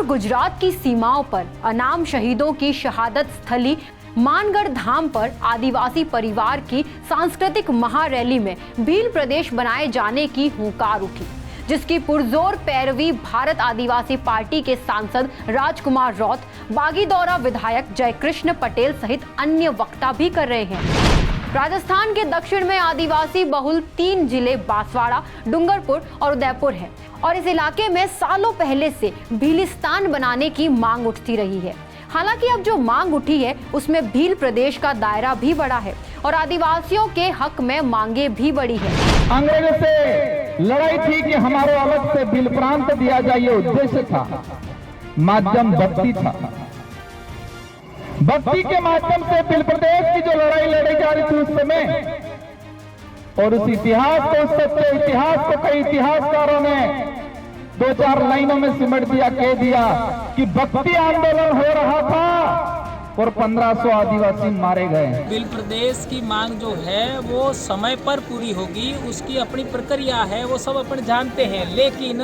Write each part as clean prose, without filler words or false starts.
गुजरात की सीमाओं पर अनाम शहीदों की शहादत स्थली मानगढ़ धाम पर आदिवासी परिवार की सांस्कृतिक महारैली में भील प्रदेश बनाए जाने की हुंकार उठी, जिसकी पुरजोर पैरवी भारत आदिवासी पार्टी के सांसद राजकुमार रौत, बागीदौरा विधायक जयकृष्ण पटेल सहित अन्य वक्ता भी कर रहे हैं। राजस्थान के दक्षिण में आदिवासी बहुल 3 जिले बांसवाड़ा, डूंगरपुर और उदयपुर है और इस इलाके में सालों पहले से भीलिस्तान बनाने की मांग उठती रही है। हालांकि अब जो मांग उठी है उसमें भील प्रदेश का दायरा भी बड़ा है और आदिवासियों के हक में मांगे भी बड़ी है। अंग्रेजों से लड़ाई थी कि हमारे अलग से भील प्रांत दिया जाए, ये उद्देश्य था। माध्यम भक्ति था। भक्ति के माध्यम से भील प्रदेश की जो लड़ाई लड़ी जा रही थी उस समय, और उस इतिहास को, उस सच्चे इतिहास को कई इतिहासकारों ने 2-4 लाइनों में सिमट दिया, कह दिया कि भक्ति आंदोलन हो रहा था और 1500 आदिवासी मारे गए। भील प्रदेश की मांग जो है वो समय पर पूरी होगी, उसकी अपनी प्रक्रिया है, वो सब अपन जानते हैं, लेकिन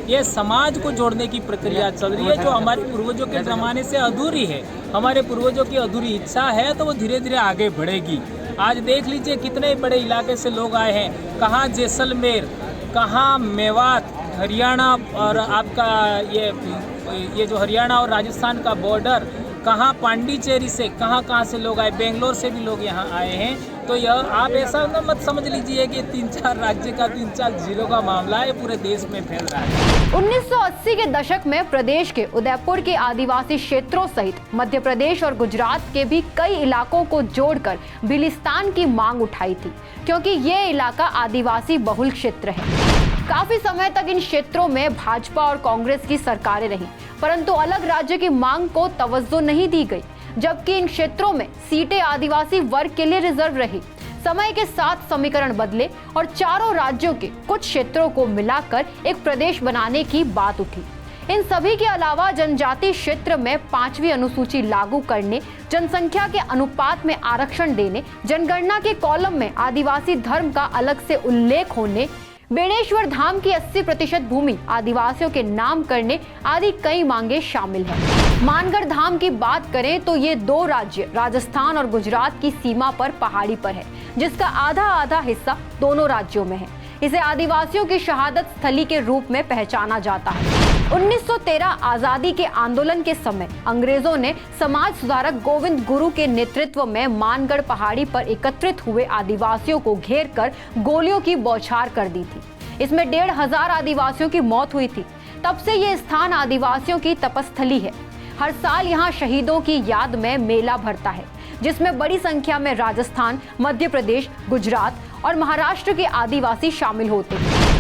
ये समाज को जोड़ने की प्रक्रिया चल रही है जो हमारे पूर्वजों के जमाने से अधूरी है। हमारे पूर्वजों की अधूरी इच्छा है तो वो धीरे धीरे आगे बढ़ेगी। आज देख लीजिए कितने बड़े इलाके से लोग आए हैं, कहाँ जैसलमेर, कहाँ मेवात, हरियाणा और आपका ये जो हरियाणा और राजस्थान का बॉर्डर, कहाँ पांडिचेरी से कहाँ से लोग आए, बेंगलोर से भी लोग यहाँ आए हैं। तो यह आप ऐसा मत समझ लीजिए कि 3-4 राज्य का 3-4 जिलों का मामला है, पूरे देश में फैल रहा है। 1980 के दशक में प्रदेश के उदयपुर के आदिवासी क्षेत्रों सहित मध्य प्रदेश और गुजरात के भी कई इलाकों को जोड़कर भीलिस्तान की मांग उठाई थी, क्योंकि ये इलाका आदिवासी बहुल क्षेत्र है। काफी समय तक इन क्षेत्रों में भाजपा और कांग्रेस की सरकारें रहीं, परंतु अलग राज्य की मांग को तवज्जो नहीं दी गई, जबकि इन क्षेत्रों में सीटें आदिवासी वर्ग के लिए रिजर्व रही। समय के साथ समीकरण बदले और चारों राज्यों के कुछ क्षेत्रों को मिलाकर एक प्रदेश बनाने की बात उठी। इन सभी के अलावा जनजाति क्षेत्र में 5वीं अनुसूची लागू करने, जनसंख्या के अनुपात में आरक्षण देने, जनगणना के कॉलम में आदिवासी धर्म का अलग से उल्लेख होने, बेणेश्वर धाम की 80% भूमि आदिवासियों के नाम करने आदि कई मांगे शामिल हैं। मानगढ़ धाम की बात करें तो ये 2 राज्य राजस्थान और गुजरात की सीमा पर पहाड़ी पर है, जिसका आधा हिस्सा दोनों राज्यों में है। इसे आदिवासियों की शहादत स्थली के रूप में पहचाना जाता है। 1913 आजादी के आंदोलन के समय अंग्रेजों ने समाज सुधारक गोविंद गुरु के नेतृत्व में मानगढ़ पहाड़ी पर एकत्रित हुए आदिवासियों को घेरकर गोलियों की बौछार कर दी थी। इसमें 1,500 आदिवासियों की मौत हुई थी। तब से ये स्थान आदिवासियों की तपस्थली है। हर साल यहाँ शहीदों की याद में मेला भरता है, जिसमें बड़ी संख्या में राजस्थान, मध्य प्रदेश, गुजरात और महाराष्ट्र के आदिवासी शामिल होते हैं।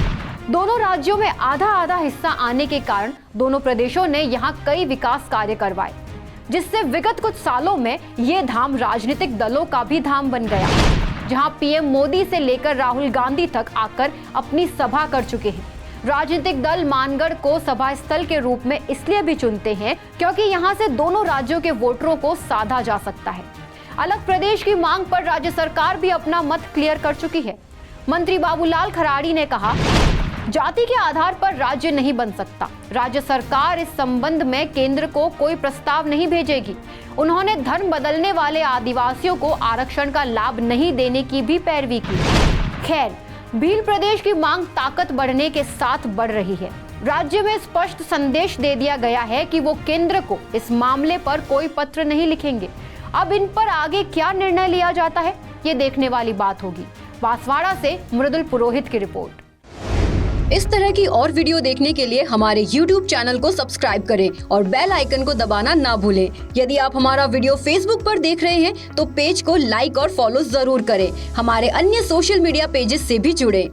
दोनों राज्यों में आधा हिस्सा आने के कारण दोनों प्रदेशों ने यहाँ कई विकास कार्य करवाए, जिससे विगत कुछ सालों में ये धाम राजनीतिक दलों का भी धाम बन गया, जहाँ पीएम मोदी से लेकर राहुल गांधी तक आकर अपनी सभा कर चुके हैं। राजनीतिक दल मानगढ़ को सभा स्थल के रूप में इसलिए भी चुनते हैं क्योंकि यहाँ से दोनों राज्यों के वोटरों को साधा जा सकता है। अलग प्रदेश की मांग पर राज्य सरकार भी अपना मत क्लियर कर चुकी है। मंत्री बाबूलाल खराड़ी ने कहा, जाति के आधार पर राज्य नहीं बन सकता। राज्य सरकार इस संबंध में केंद्र को कोई प्रस्ताव नहीं भेजेगी। उन्होंने धर्म बदलने वाले आदिवासियों को आरक्षण का लाभ नहीं देने की भी पैरवी की। खैर, भील प्रदेश की मांग ताकत बढ़ने के साथ बढ़ रही है। राज्य में स्पष्ट संदेश दे दिया गया है कि वो केंद्र को इस मामले पर कोई पत्र नहीं लिखेंगे। अब इन पर आगे क्या निर्णय लिया जाता है, ये देखने वाली बात होगी। बांसवाड़ा से मृदुल पुरोहित की रिपोर्ट। इस तरह की और वीडियो देखने के लिए हमारे YouTube चैनल को सब्सक्राइब करें और बेल आइकन को दबाना ना भूलें। यदि आप हमारा वीडियो Facebook पर देख रहे हैं तो पेज को लाइक और फॉलो जरूर करें। हमारे अन्य सोशल मीडिया पेजेस से भी जुड़ें।